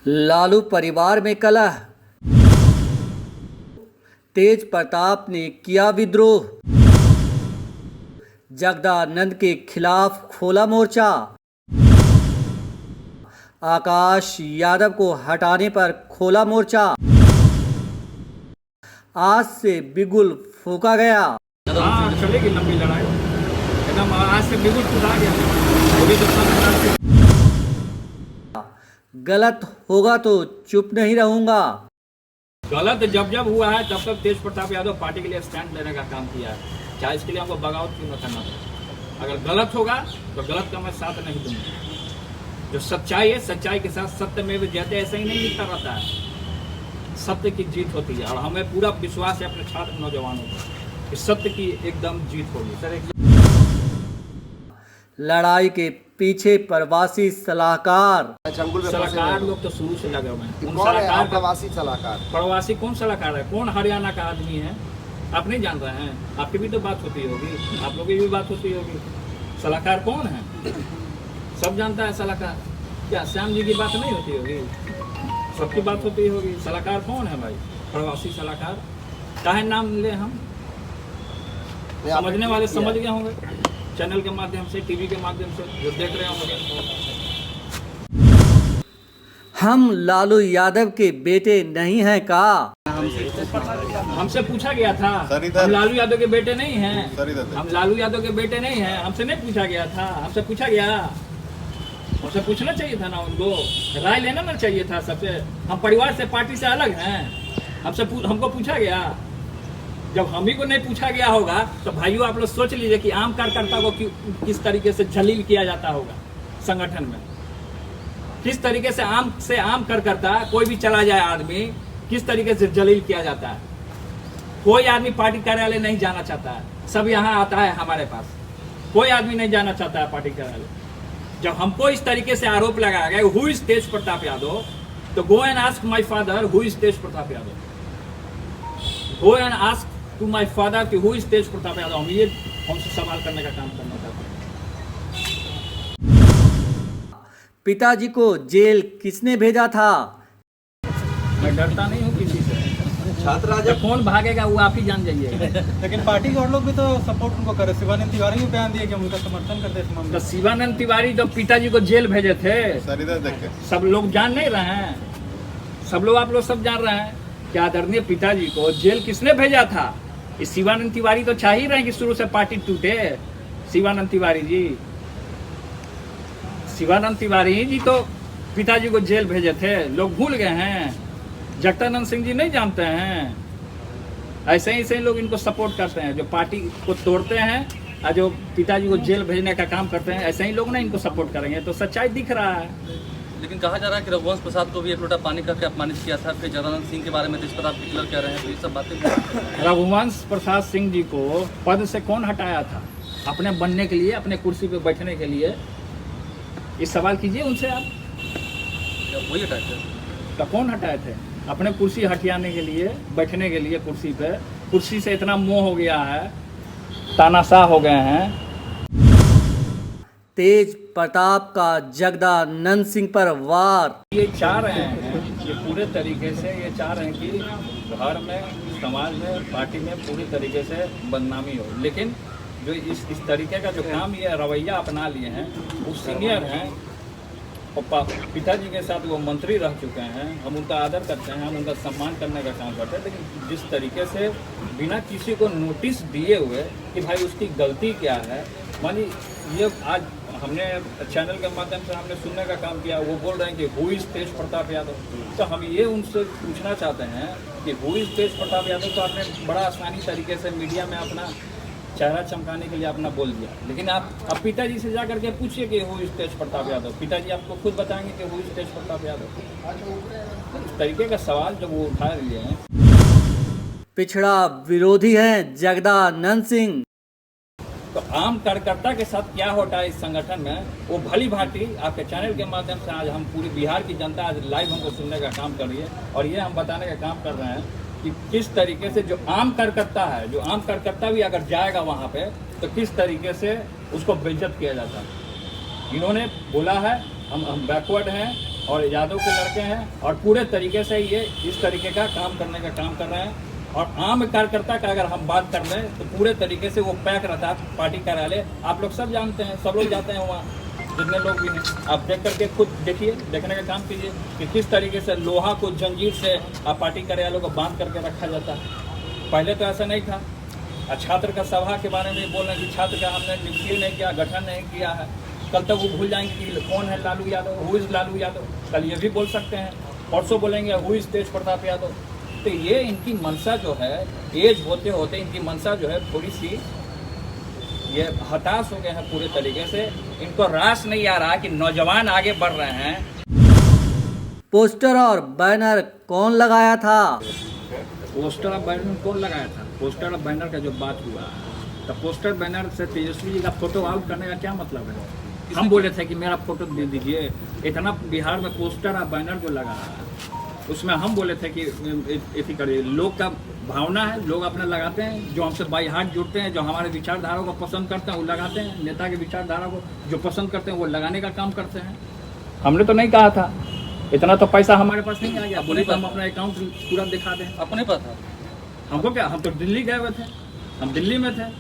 लालू परिवार में कलह, तेज प्रताप ने किया विद्रोह, जगदानंद के खिलाफ खोला मोर्चा, आकाश यादव को हटाने पर खोला मोर्चा, आज से बिगुल फूंका गया। हाँ, चलेगी लंबी लड़ाई एकदम। आज से बिगुल फूंका गया। अभी तो गलत होगा तो चुप नहीं रहूंगा। गलत जब जब हुआ है तब तक तेज प्रताप यादव पार्टी के लिए स्टैंड लेने का काम किया है, चाहे इसके लिए हमको बगावत क्यों न करना पड़े। अगर गलत होगा तो गलत का मैं साथ नहीं दूंगा। जो सच्चाई है, सच्चाई के साथ सत्य में भी जयते, ऐसे ही नहीं लिखा रहता है। सत्य की जीत होती है और हमें पूरा विश्वास है अपने छात्र नौजवानों को कि सत्य की एकदम जीत होगी। सर, लड़ाई के पीछे प्रवासी सलाहकार सलाहकार लोग तो शुरू से लगे हुए हैं। कौन है प्रवासी सलाहकार? प्रवासी कौन सलाहकार है? कौन हरियाणा का आदमी है? आप नहीं जान रहे हैं? आपकी भी तो बात होती होगी, आप लोगों की भी बात होती होगी। सलाहकार कौन है? सब जानता है सलाहकार। क्या श्याम जी की बात नहीं होती होगी? सबकी बात होती होगी। सलाहकार कौन है भाई? प्रवासी सलाहकार। काहे नाम ले हम? समझने वाले समझ गए होंगे चैनल के माध्यम से, टीवी के माध्यम से जो देख रहे होंगे। हम लालू यादव के बेटे नहीं हैं का? हमसे पूछा गया था, हम लालू यादव के बेटे नहीं हैं। हम लालू यादव के बेटे नहीं हैं। हमसे नहीं पूछा गया था। हमसे पूछा गया? हमसे पूछना चाहिए था ना, उनको राय लेना ना चाहिए था सबसे। हम परिवार से, पार्टी से अलग हैं। हमको पूछा गया? जब हम ही को नहीं पूछा गया होगा तो भाइयों आप लोग सोच लीजिए कि आम कार्यकर्ता को किस तरीके से जलील किया जाता होगा संगठन में। किस तरीके से आम कार्यकर्ता, कोई भी चला जाए आदमी, किस तरीके से जलील किया जाता है। कोई आदमी पार्टी कार्यालय नहीं जाना चाहता है, सब यहाँ आता है हमारे पास। कोई आदमी नहीं जाना चाहता है पार्टी कार्यालय। जब हमको इस तरीके से आरोप लगाया गया हु इज तेज प्रताप यादव, तो go and ask my father who is Tej Pratap Yadav. Go and ask to my father कि हु इज तेज प्रताप यादव। हम ये हमसे सवाल करने का काम करना चाहते हैं। पिताजी को जेल किसने भेजा था? मैं डरता नहीं हूँ किसी से। छात्र राजा कौन भागेगा वो आप ही जान जाइए। लेकिन पार्टी के और लोग भी तो सपोर्ट उनको करे। शिवानंद तिवारी भी बयान दिए कि हम उनका समर्थन करते हैं इस मामले तो में। शिवानंद तिवारी जो पिताजी को जेल भेजे थे, सब लोग जान नहीं रहे हैं? सब लोग, आप लोग सब जान रहे हैं कि आदरणीय पिताजी को जेल किसने भेजा था? इस शिवानंद तिवारी तो चाह ही रहे हैं कि शुरू से पार्टी टूटे। शिवानंद तिवारी जी तो पिताजी को जेल भेजे थे। लोग भूल गए हैं? जगदानंद सिंह जी नहीं जानते हैं? ऐसे ही लोग इनको सपोर्ट करते हैं, जो पार्टी को तोड़ते हैं और जो पिताजी को जेल भेजने का काम करते हैं। ऐसे ही लोग ना इनको सपोर्ट करेंगे। तो सच्चाई दिख रहा है। लेकिन कहा जा रहा है कि रघुवंश प्रसाद को भी एक लोटा पानी करके अपमानित किया था। फिर जगदानंद सिंह के बारे में तेज प्रताप किलर कह रहे हैं। तो ये सब बातें रघुवंश प्रसाद सिंह जी को पद से कौन हटाया था? अपने बनने के लिए, अपने कुर्सी पे बैठने के लिए? इस सवाल कीजिए उनसे आप। वही हटाए थे? तो कौन हटाए थे? अपने कुर्सी हटियाने के लिए, बैठने के लिए कुर्सी पे। कुर्सी से इतना मोह हो गया है, तानाशाह हो गए हैं। तेज प्रताप का जगदानंद सिंह पर वार। ये चाह रहे हैं, ये पूरे तरीके से ये चाह रहे हैं कि घर में, समाज में, पार्टी में पूरी तरीके से बदनामी हो। लेकिन जो इस तरीके का जो काम, ये रवैया अपना लिए हैं, वो सीनियर हैं और पिताजी के साथ वो मंत्री रह चुके हैं। हम उनका आदर करते हैं, हम उनका सम्मान करने का काम करते हैं। लेकिन जिस तरीके से बिना किसी को नोटिस दिए हुए कि भाई उसकी गलती क्या है, मानी ये आज हमने चैनल के माध्यम से हमने सुनने का काम किया। वो बोल रहे हैं कि हु इज तेज प्रताप यादव। तो हम ये उनसे पूछना चाहते हैं कि हु इज तेज प्रताप यादव। तो आपने बड़ा आसानी तरीके से मीडिया में अपना चेहरा चमकाने के लिए अपना बोल दिया। लेकिन आप पिताजी से जा करके पूछिए कि हु इज तेज प्रताप यादव। पिताजी आपको खुद बताएंगे कि हु इज तेज प्रताप यादव। इस तरीके का सवाल जब वो उठा लिए हैं। पिछड़ा विरोधी हैं जगदानंद सिंह। तो आम कार्यकर्ता के साथ क्या होता है इस संगठन में, वो भली भांति आपके चैनल के माध्यम से आज हम पूरी बिहार की जनता आज लाइव हमको सुनने का काम कर रही है। और ये हम बताने का काम कर रहे हैं कि किस तरीके से जो आम कार्यकर्ता है, जो आम कार्यकर्ता भी अगर जाएगा वहाँ पे तो किस तरीके से उसको बेइज्जत किया जाता है। इन्होंने बोला है हम बैकवर्ड हैं, और यादव के लड़के हैं और पूरे तरीके से ये इस तरीके का काम करने का काम कर रहे हैं। और आम कार्यकर्ता का अगर हम बात कर लें तो पूरे तरीके से वो पैक रहता है पार्टी कार्यालय। आप लोग सब जानते हैं, सब लोग जाते हैं वहाँ, जितने लोग भी हैं। आप देख करके खुद देखिए, देखने का काम कीजिए कि किस तरीके से लोहा को जंजीर से आप पार्टी कार्यालयों को बांध करके रखा जाता है। पहले तो ऐसा नहीं था। छात्र का सभा के बारे में बोल रहे हैं कि छात्र का हमने नियुक्ति नहीं किया, गठन नहीं किया है। कल तक वो भूल जाएंगे कि कौन है लालू यादव, हु इज़ लालू यादव। कल ये भी बोल सकते हैं, परसों बोलेंगे हु इज़ तेज प्रताप यादव। तो ये इनकी मंशा जो है, एज होते होते इनकी मंशा जो है थोड़ी सी ये हताश हो गए हैं पूरे तरीके से। इनको रास नहीं आ रहा कि नौजवान आगे बढ़ रहे हैं। पोस्टर और बैनर कौन लगाया था? पोस्टर और बैनर कौन लगाया था? पोस्टर और बैनर का जो बात हुआ, तो पोस्टर बैनर से तेजस्वी जी का फोटो आउट करने का क्या मतलब है? हम बोले थे कि मेरा फोटो दे दीजिए। इतना बिहार में पोस्टर और बैनर जो लगा है उसमें हम बोले थे कि ऐसी करिए। लोग का भावना है, लोग अपने लगाते हैं, जो हमसे बाई हाथ जुड़ते हैं, जो हमारे विचारधारा को पसंद करते हैं वो लगाते हैं। नेता की विचारधारा को जो पसंद करते हैं वो लगाने का काम करते हैं। हमने तो नहीं कहा था, इतना तो पैसा हमारे पास नहीं आ गया। बोले तो हम अपना अकाउंट पूरा दिखा दें। अपने पता हमको क्या, हम तो दिल्ली गए हुए थे, हम दिल्ली में थे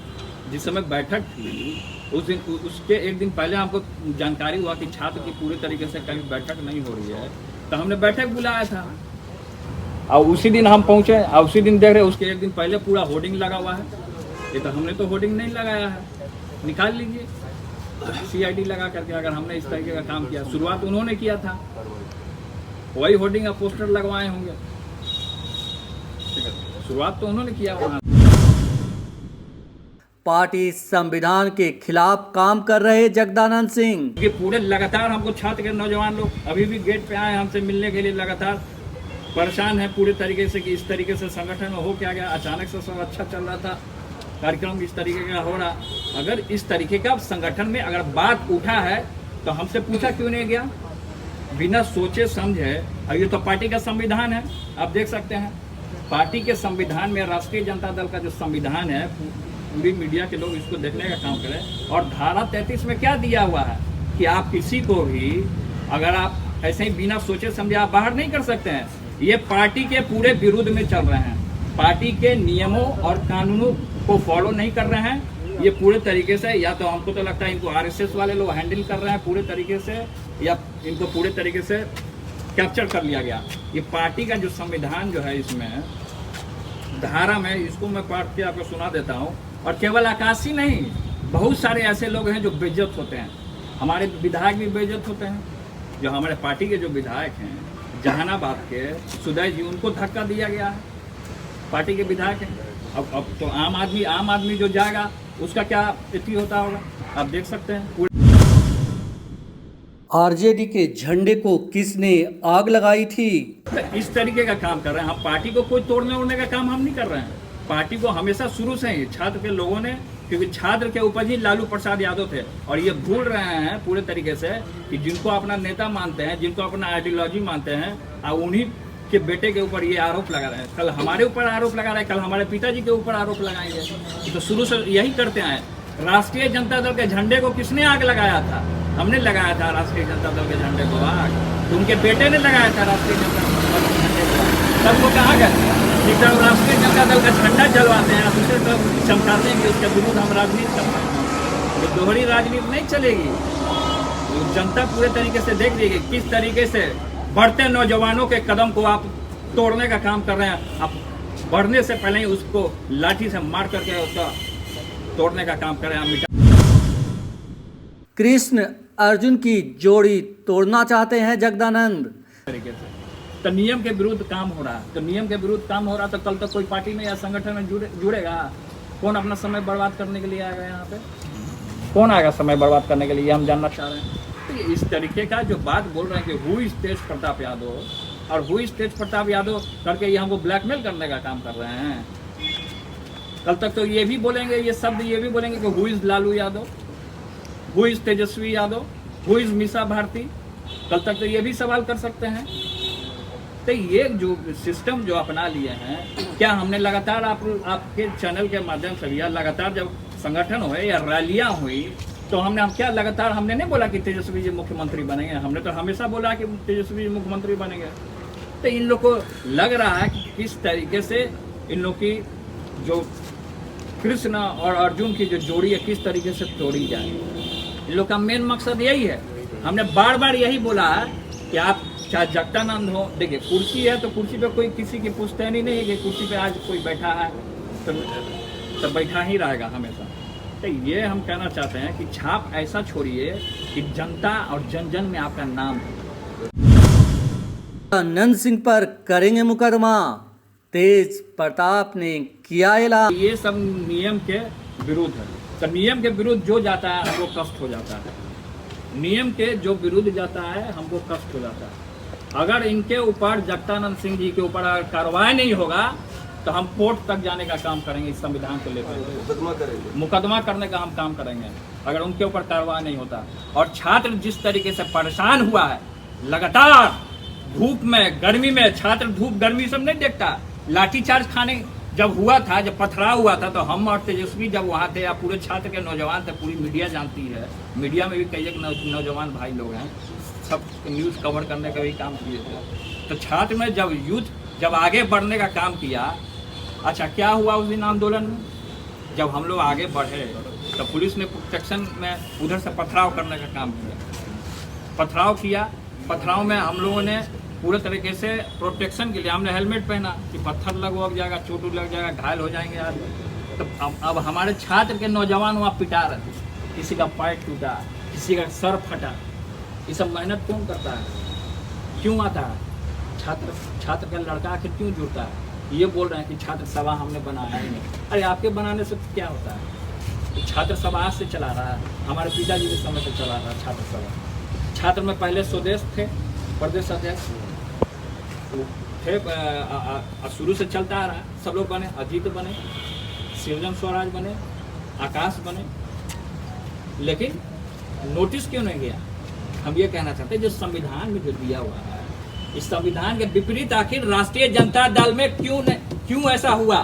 जिस समय बैठक थी। उस दिन उसके एक दिन पहले हमको जानकारी हुआ कि छात्र की पूरे तरीके से कभी बैठक नहीं हो रही है, तो हमने बैठक बुलाया था और उसी दिन हम पहुंचे और उसी दिन देख रहे उसके एक दिन पहले पूरा होर्डिंग लगा हुआ है। ये तो हमने तो होर्डिंग नहीं लगाया है, निकाल लीजिए CID लगा करके। अगर हमने इस तरीके का काम किया, शुरुआत उन्होंने किया था, वही होर्डिंग और पोस्टर लगवाए होंगे। शुरुआत तो उन्होंने किया वहाँ। पार्टी संविधान के खिलाफ काम कर रहे जगदानंद सिंह। ये पूरे लगातार हमको छात्र के नौजवान लोग अभी भी गेट पे आए हमसे मिलने के लिए, लगातार परेशान है पूरे तरीके से कि इस तरीके से संगठन में हो क्या गया। अचानक से सब अच्छा चल रहा था, कार्यक्रम इस तरीके का हो रहा। अगर इस तरीके का संगठन में अगर बात उठा है तो हमसे पूछा क्यों नहीं गया? बिना सोचे समझे। अब ये तो पार्टी का संविधान है, आप देख सकते हैं पार्टी के संविधान में, राष्ट्रीय जनता दल का जो संविधान है, पूरी मीडिया के लोग इसको देखने का काम करें। और धारा 33 में क्या दिया हुआ है कि आप किसी को भी अगर आप ऐसे ही बिना सोचे समझे आप बाहर नहीं कर सकते हैं। ये पार्टी के पूरे विरुद्ध में चल रहे हैं, पार्टी के नियमों और कानूनों को फॉलो नहीं कर रहे हैं ये पूरे तरीके से। या तो हमको तो लगता है इनको RSS वाले लोग हैंडल कर रहे हैं पूरे तरीके से, या इनको पूरे तरीके से कैप्चर कर लिया गया। ये पार्टी का जो संविधान जो है, इसमें धारा में, इसको मैं पढ़ के आपको सुना देता हूँ। और केवल आकाशी नहीं, बहुत सारे ऐसे लोग हैं जो बेइज्जत होते हैं। हमारे विधायक भी बेइज्जत होते हैं। जो हमारे पार्टी के जो विधायक हैं जहानाबाद के सुदय जी, उनको धक्का दिया गया है, पार्टी के विधायक हैं। अब तो आम आदमी जो जाएगा उसका क्या स्थिति होता होगा, आप देख सकते हैं। RJD के झंडे को किसने आग लगाई थी? इस तरीके का काम कर रहे हैं हम। पार्टी को कोई तोड़ने ओड़ने का काम हम नहीं कर रहे हैं। पार्टी को हमेशा शुरू से ही छात्र के लोगों ने, क्योंकि छात्र के ऊपर ही लालू प्रसाद यादव थे, और ये भूल रहे हैं पूरे तरीके से कि जिनको अपना नेता मानते हैं, जिनको अपना आइडियोलॉजी मानते हैं, और उन्हीं के बेटे के ऊपर ये आरोप लगा रहे हैं। कल हमारे ऊपर आरोप लगा रहे हैं, कल हमारे पिताजी के ऊपर आरोप लगाएंगे। तो शुरू से यही करते आए। राष्ट्रीय जनता दल के झंडे को किसने आग लगाया था? हमने लगाया था राष्ट्रीय जनता दल के झंडे को आग। तो उनके बेटे ने लगाया था राष्ट्रीय जनता दल के झंडे को आग। तब वो कहा गए एक तरफ राष्ट्रीय जनता दल का झंडा जलवाते हैं, दूसरी तरफ चमकाते हैं कि उसके विरुद्ध हम राजनीति करते हैं। ये दोहरी राजनीति नहीं चलेगी। तो जनता पूरे तरीके से देख रही है किस तरीके से बढ़ते नौजवानों के कदम को आप तोड़ने का काम कर रहे हैं। आप बढ़ने से पहले ही उसको लाठी से मार करके उसका तोड़ने का काम कर रहे हैं। कृष्ण अर्जुन की जोड़ी तोड़ना चाहते हैं जगदानंद। तरीके से तो नियम के विरुद्ध काम हो रहा है। तो नियम के विरुद्ध काम हो रहा तो कल तक कोई पार्टी में या संगठन में जुड़ेगा? कौन अपना समय बर्बाद करने के लिए आएगा यहाँ पे? कौन आएगा समय बर्बाद करने के लिए? हम जानना चाह रहे हैं। तो इस तरीके का जो बात बोल रहे हैं कि हु इज तेज प्रताप यादव, और हु इज तेज प्रताप यादव करके ये हमको ब्लैकमेल करने का काम कर रहे हैं। कल तक तो ये भी बोलेंगे, ये शब्द ये भी बोलेंगे कि who is Lalu Yadav, who is Tejashwi Yadav, who is Misa Bharti. कल तक तो ये भी सवाल कर सकते हैं। तो ये जो सिस्टम जो अपना लिए हैं, क्या हमने लगातार आपके चैनल के माध्यम से, या लगातार जब संगठन हुए या रैलियां हुई, तो हम क्या लगातार हमने नहीं बोला कि तेजस्वी जी मुख्यमंत्री बनेंगे, हमने तो हमेशा बोला कि तेजस्वी जी मुख्यमंत्री बनेंगे। तो इन लोग को लग रहा है कि किस तरीके से इन लोग की जो कृष्ण और अर्जुन की जो जोड़ी है किस तरीके से तोड़ी जाए। इन लोग का मेन मकसद यही है। हमने बार बार यही बोला है कि आप चाहे जगदानंद हो, देखिए कुर्सी है तो कुर्सी पे कोई किसी की पुश्तैनी नहीं है कि कुर्सी पे आज कोई बैठा है तो बैठा ही रहेगा हमेशा। तो ये हम कहना चाहते हैं कि छाप ऐसा छोड़िए कि जनता और जन जन में आपका नाम है। जगदानंद सिंह पर करेंगे मुकदमा, तेज प्रताप ने किया ऐलान। ये सब नियम के विरुद्ध है। तो नियम के विरुद्ध जो जाता है हमको कष्ट हो जाता है। नियम के जो विरुद्ध जाता है हमको कष्ट हो जाता है। अगर इनके ऊपर जगदानंद सिंह जी के ऊपर अगर कार्रवाई नहीं होगा तो हम कोर्ट तक जाने का काम करेंगे। इस संविधान को लेकर मुकदमा करने का हम काम करेंगे अगर उनके ऊपर कार्रवाई नहीं होता। और छात्र जिस तरीके से परेशान हुआ है, लगातार धूप में गर्मी में, छात्र धूप गर्मी सब नहीं देखता। लाठीचार्ज खाने जब हुआ था, जब पथराव हुआ था, तो हम और तेजस्वी जब वहाँ थे, या पूरे छात्र के नौजवान थे, पूरी मीडिया जानती है, मीडिया में भी कई एक नौजवान भाई लोग हैं, सब न्यूज़ कवर करने का भी काम किए थे। तो छात्र में जब यूथ जब आगे बढ़ने का काम किया, अच्छा क्या हुआ उस दिन आंदोलन में? जब हम लोग आगे बढ़े तो पुलिस ने प्रोटेक्शन में उधर से पथराव करने का काम किया। पथराव किया, पथराव में हम लोगों ने पूरे तरीके से प्रोटेक्शन के लिए हमने हेलमेट पहना कि पत्थर लग जाएगा, चोट लग जाएगा, घायल हो जाएंगे आदमी। तो अब हमारे छात्र के नौजवान वहाँ पिटा रहे थे, किसी का पैर टूटा, किसी का सर फटा। ये सब मेहनत कौन करता है, क्यों आता है? छात्र का लड़का आखिर क्यों जुड़ता है? ये बोल रहे हैं कि छात्र सभा हमने बनाया ही नहीं। अरे आपके बनाने से क्या होता है? छात्र सभा आज से चला रहा है, हमारे पिताजी के समय से चला रहा है छात्र सभा। छात्र में पहले स्वदेश थे, प्रदेश अध्यक्ष थे, शुरू से चलता आ रहा है। सब लोग बने, अजीत बने, सृजन स्वराज बने, आकाश बने, लेकिन नोटिस क्यों नहीं गया? हम ये कहना चाहते हैं जो संविधान में जो दिया हुआ है, इस संविधान के विपरीत आखिर राष्ट्रीय जनता दल में क्यों ऐसा हुआ?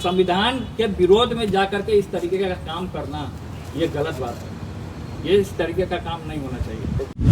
संविधान के विरोध में जाकर के इस तरीके का काम करना ये गलत बात है। ये इस तरीके का काम नहीं होना चाहिए।